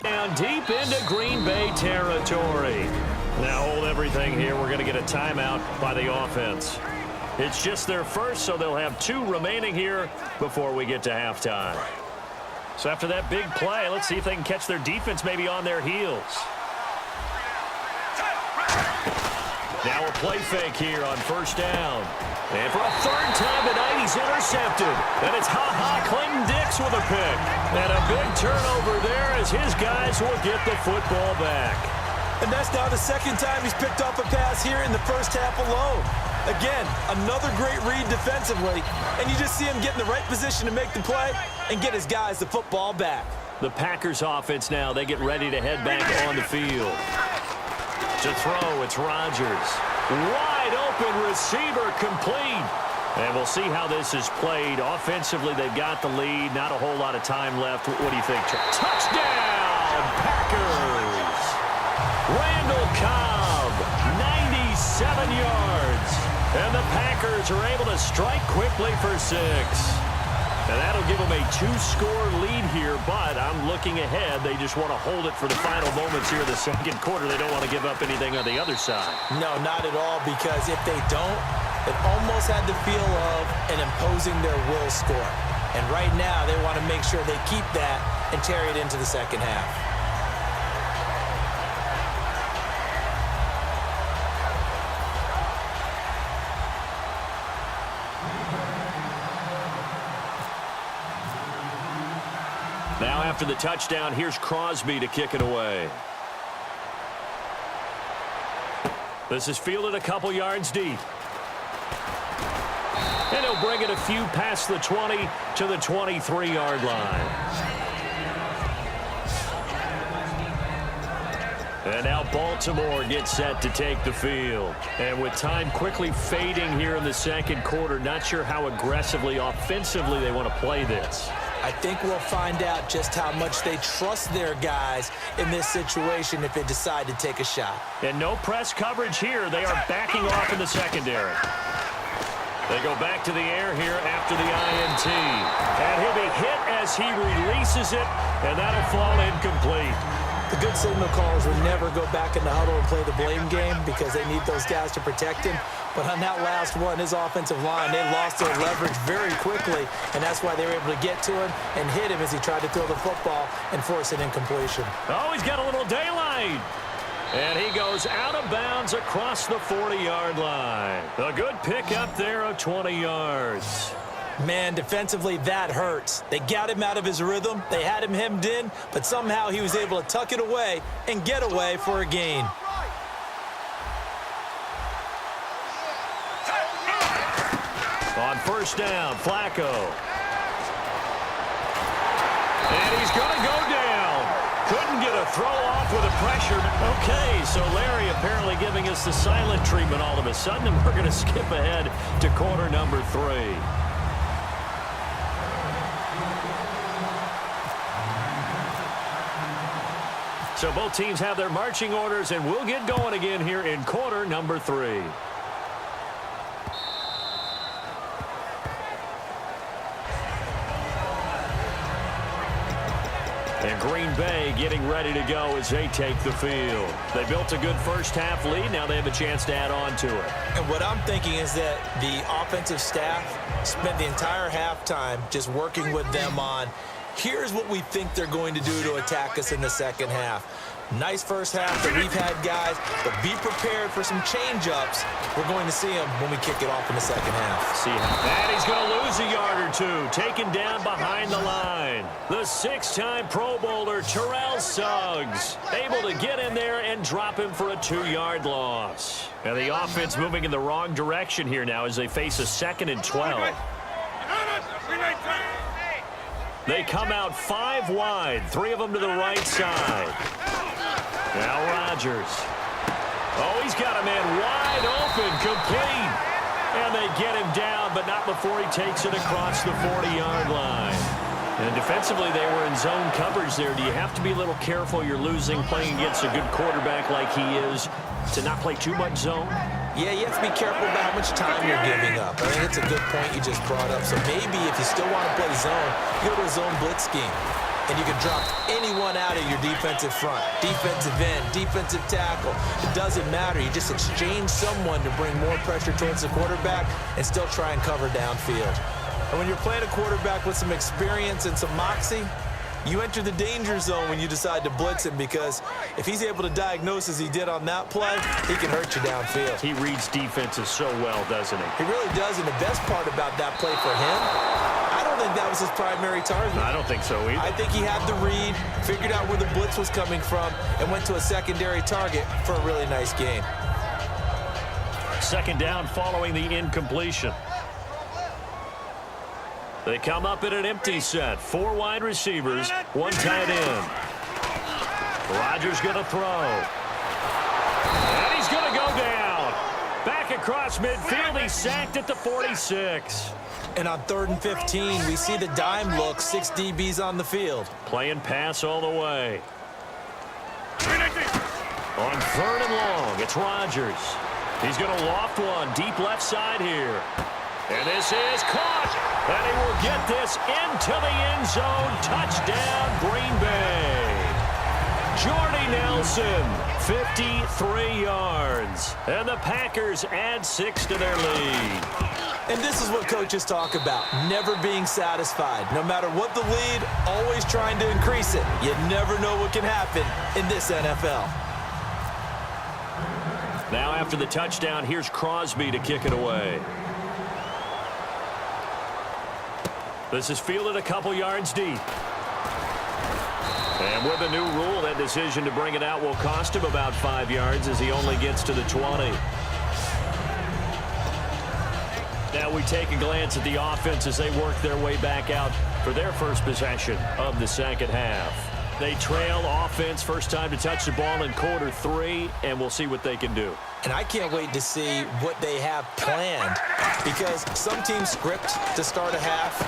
Down deep into Green Bay territory. Now hold everything here. We're going to get a timeout by the offense. It's just their first, so they'll have 2 remaining here before we get to halftime. So after that big play, let's see if they can catch their defense maybe on their heels. Now a play fake here on first down. And for a 3rd time tonight, he's intercepted. And it's Clayton Dix with a pick. And a big turnover there as his guys will get the football back. And that's now the 2nd time he's picked off a pass here in the first half alone. Again, another great read defensively. And you just see him get in the right position to make the play and get his guys the football back. The Packers offense now, they get ready to head back on the field. To throw, it's Rodgers. Wide open receiver complete. And we'll see how this is played. Offensively, they've got the lead. Not a whole lot of time left. What do you think? Touchdown, Packers. Randall Cobb, 97 yards. And the Packers are able to strike quickly for 6. And that'll give them a 2-score lead here, but I'm looking ahead. They just want to hold it for the final moments here of the 2nd quarter. They don't want to give up anything on the other side. No, not at all, because if they don't, it almost had the feel of an imposing their will score. And right now, they want to make sure they keep that and carry it into the 2nd half. Now after the touchdown, here's Crosby to kick it away. This is fielded a couple yards deep. And he'll bring it a few past the 20 to the 23-yard line. And now Baltimore gets set to take the field. And with time quickly fading here in the 2nd quarter, not sure how aggressively, offensively they want to play this. I think we'll find out just how much they trust their guys in this situation if they decide to take a shot. And no press coverage here. They are backing off in the secondary. They go back to the air here after the INT. And he'll be hit as he releases it, and that'll fall incomplete. The good signal callers will never go back in the huddle and play the blame game because they need those guys to protect him. But on that last one, his offensive line, they lost their leverage very quickly, and that's why they were able to get to him and hit him as he tried to throw the football and force an incompletion. Oh, he's got a little daylight. And he goes out of bounds across the 40-yard line. A good pickup there of 20 yards. Man, defensively, that hurts. They got him out of his rhythm. They had him hemmed in, but somehow he was able to tuck it away and get away for a gain. On first down, Flacco. And he's going to go down. Couldn't get a throw off with the pressure. Okay, so Larry apparently giving us the silent treatment all of a sudden, and we're going to skip ahead to quarter number 3. So both teams have their marching orders, and we'll get going again here in quarter number 3. And Green Bay getting ready to go as they take the field. They built a good first half lead. Now they have a chance to add on to it. And what I'm thinking is that the offensive staff spent the entire halftime just working with them on, here's what we think they're going to do to attack us in the 2nd half. Nice first half that we've had, guys, but be prepared for some change-ups. We're going to see them when we kick it off in the 2nd half. See how that he's going to lose a yard or 2, taken down behind the line. The 6-time Pro Bowler Terrell Suggs able to get in there and drop him for a 2-yard loss. And the offense moving in the wrong direction here now as they face a 2nd and 12. They come out 5 wide, 3 of them to the right side. Now Rodgers. Oh, he's got a man wide open, complete. And they get him down, but not before he takes it across the 40-yard line. And defensively, they were in zone coverage there. Do you have to be a little careful? You're losing, playing against a good quarterback like he is, to not play too much zone? Yeah, you have to be careful about how much time you're giving up. I think it's a good point you just brought up. So maybe if you still want to play zone, go to a zone blitz scheme. and you can drop anyone out of your defensive front. Defensive end, defensive tackle. It doesn't matter. You just exchange someone to bring more pressure towards the quarterback and still try and cover downfield. And when you're playing a quarterback with some experience and some moxie, you enter the danger zone when you decide to blitz him, because if he's able to diagnose as he did on that play, he can hurt you downfield. He reads defenses so well, doesn't he? He really does, and the best part about that play for him, I don't think that was his primary target. I don't think so either. I think he had the read, figured out where the blitz was coming from, and went to a secondary target for a really nice gain. Second down following the incompletion. They come up in an empty set. 4 wide receivers, 1 tight end. Rodgers going to throw. And he's going to go down. Back across midfield. He's sacked at the 46. And on 3rd and 15, we see the dime look, 6 DBs on the field. Playing pass all the way. On 3rd and long, it's Rodgers. He's going to loft one deep left side here. And this is caught. And he will get this into the end zone. Touchdown, Green Bay. Jordy Nelson, 53 yards. And the Packers add 6 to their lead. And this is what coaches talk about, never being satisfied. No matter what the lead, always trying to increase it. You never know what can happen in this NFL. Now after the touchdown, here's Crosby to kick it away. This is fielded a couple yards deep. And with the new rule, that decision to bring it out will cost him about 5 yards as he only gets to the 20. Now we take a glance at the offense as they work their way back out for their first possession of the second half. They trail offense, first time to touch the ball in quarter 3, and we'll see what they can do. And I can't wait to see what they have planned, because some teams script to start a half.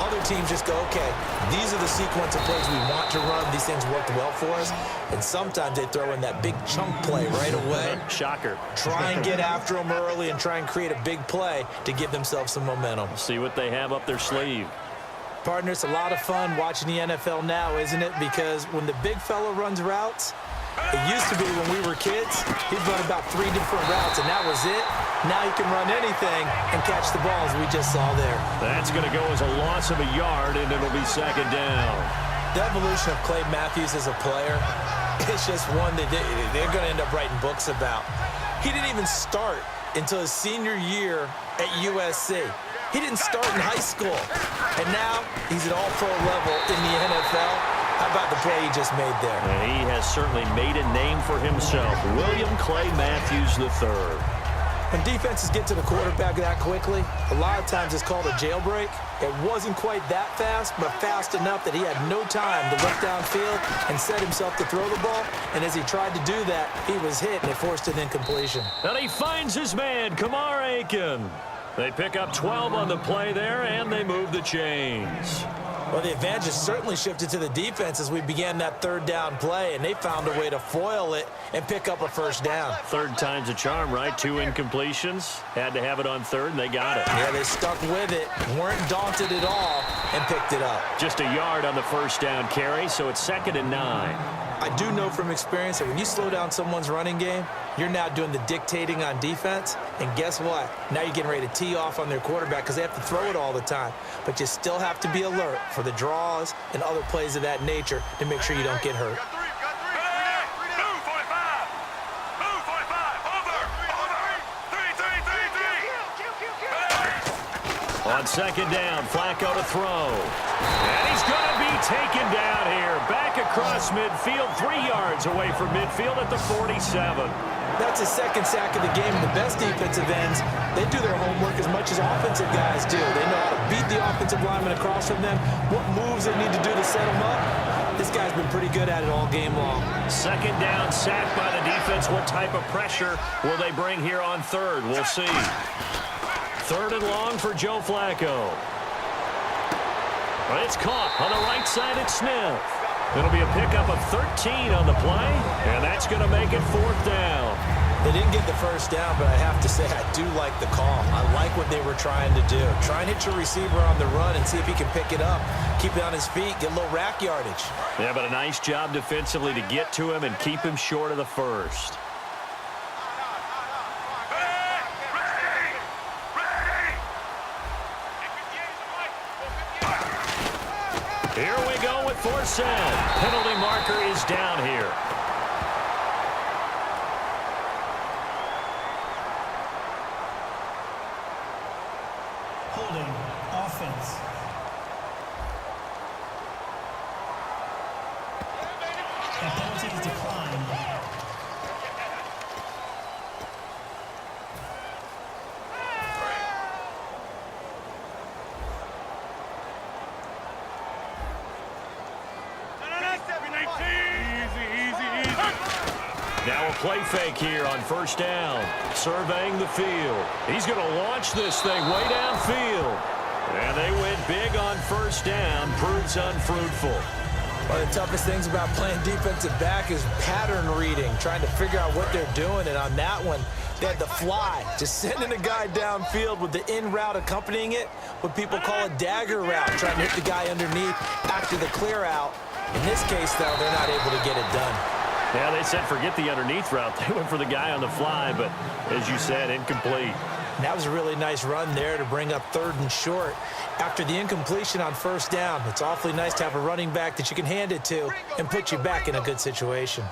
Other teams just go, okay, these are the sequence of plays we want to run. These things worked well for us. And sometimes they throw in that big chunk play right away. Shocker. Try and get after them early and try and create a big play to give themselves some momentum. See what they have up their sleeve. Partner, it's a lot of fun watching the NFL now, isn't it? Because when the big fella runs routes, it used to be when we were kids, he'd run about 3 different routes, and that was it. Now he can run anything and catch the ball, as we just saw there. That's going to go as a loss of a yard, and it'll be second down. The evolution of Clay Matthews as a player, it's just one that they're going to end up writing books about. He didn't even start until his senior year at USC. He didn't start in high school, and now he's at all-pro level in the NFL. How about the play he just made there? And he has certainly made a name for himself. William Clay Matthews III. When defenses get to the quarterback that quickly, a lot of times it's called a jailbreak. It wasn't quite that fast, but fast enough that he had no time to look downfield and set himself to throw the ball. And as he tried to do that, he was hit, and it forced an incompletion. And he finds his man, Kamar Aiken. They pick up 12 on the play there, and they move the chains. Well, the advantage has certainly shifted to the defense as we began that 3rd down play, and they found a way to foil it and pick up a first down. 3rd time's a charm, right? 2 incompletions. Had to have it on 3rd, and they got it. Yeah, they stuck with it, weren't daunted at all, and picked it up. Just a yard on the first down carry, so it's 2nd and 9. I do know from experience that when you slow down someone's running game, you're now doing the dictating on defense. And guess what? Now you're getting ready to tee off on their quarterback because they have to throw it all the time. But you still have to be alert for the draws and other plays of that nature to make sure you don't get hurt. On 2nd down, Flacco to throw. And he's going to be taken down here. Back across midfield, 3 yards away from midfield at the 47. That's his 2nd sack of the game. The best defensive ends, they do their homework as much as offensive guys do. They know how to beat the offensive lineman across from them, what moves they need to do to set them up. This guy's been pretty good at it all game long. 2nd down, sack by the defense. What type of pressure will they bring here on 3rd? We'll see. 3rd and long for Joe Flacco. But it's caught on the right side at Smith. It'll be a pickup of 13 on the play, and that's going to make it 4th down. They didn't get the first down, but I have to say I do like the call. I like what they were trying to do. Try and hit your receiver on the run and see if he can pick it up. Keep it on his feet, get a little rack yardage. Yeah, but a nice job defensively to get to him and keep him short of the first. Here we go with 4th down. Penalty marker is down here. Holding offense. That penalty is declined. Now a play fake here on 1st down. Surveying the field. He's going to launch this thing way downfield. And they went big on 1st down. Proves unfruitful. One of the toughest things about playing defensive back is pattern reading, trying to figure out what they're doing. And on that one, they had the fly, just sending a guy downfield with the in route accompanying it, what people call a dagger route, trying to hit the guy underneath after the clear out. In this case, though, they're not able to get it done. Yeah, they said forget the underneath route. They went for the guy on the fly, but as you said, incomplete. And that was a really nice run there to bring up 3rd and short. After the incompletion on 1st down, it's awfully nice to have a running back that you can hand it to and put you back in a good situation.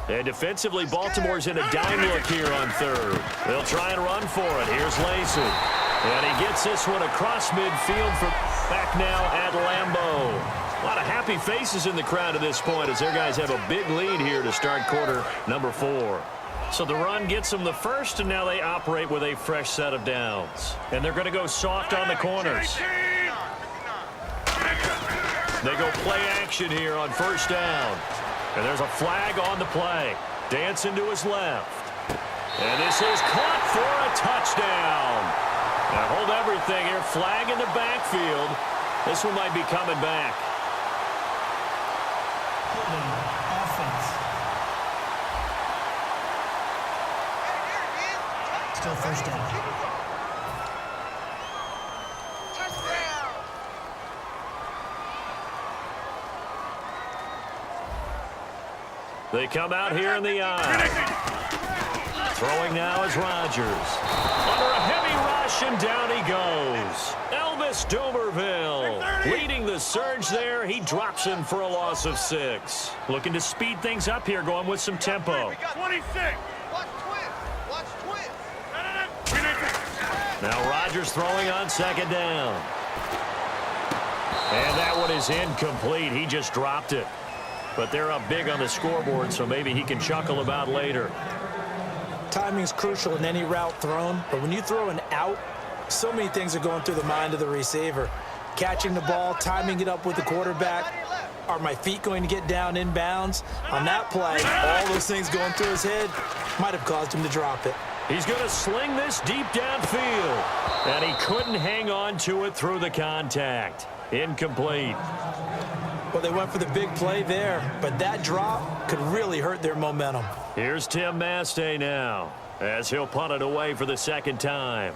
And defensively, Baltimore's in a dime look here on 3rd. They'll try and run for it. Here's Lacy. And he gets this one across midfield for back now at Lambeau. A lot of happy faces in the crowd at this point as their guys have a big lead here to start quarter number 4. So the run gets them the first, and now they operate with a fresh set of downs. And they're going to go soft on the corners. They go play action here on 1st down. And there's a flag on the play. Dancing to his left. And this is caught for a touchdown. Now hold everything here. Flag in the backfield. This one might be coming back. Holding offense. Still 1st down. They come out here in the eye. Throwing now is Rodgers. Under a heavy rush, and down he goes. Elvis Dumerville leading the surge there. He drops in for a loss of 6. Looking to speed things up here, going with some tempo. 26. Watch twins. Now Rodgers throwing on 2nd down. And that one is incomplete. He just dropped it. But they're up big on the scoreboard, so maybe he can chuckle about later. Timing's crucial in any route thrown, but when you throw an out, so many things are going through the mind of the receiver. Catching the ball, timing it up with the quarterback. Are my feet going to get down in bounds? On that play, all those things going through his head might have caused him to drop it. He's going to sling this deep downfield. And he couldn't hang on to it through the contact. Incomplete. Well, they went for the big play there, but that drop could really hurt their momentum. Here's Tim Mastay now, as he'll punt it away for the 2nd time.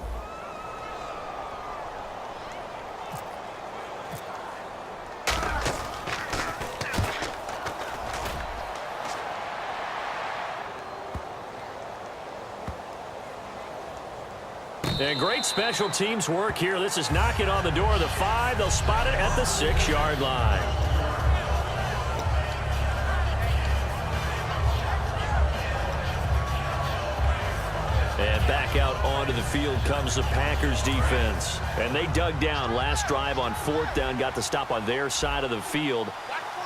And great special teams work here. This is knocking on the door of the 5. They'll spot it at the 6-yard line. And back out onto the field comes the Packers defense. And they dug down last drive on 4th down, got the stop on their side of the field.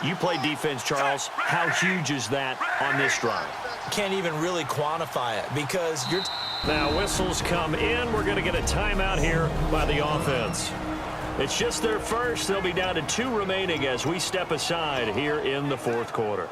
You play defense, Charles. How huge is that on this drive? Can't even really quantify it because you're... Now whistles come in. We're going to get a timeout here by the offense. It's just their first. They'll be down to 2 remaining as we step aside here in the 4th quarter.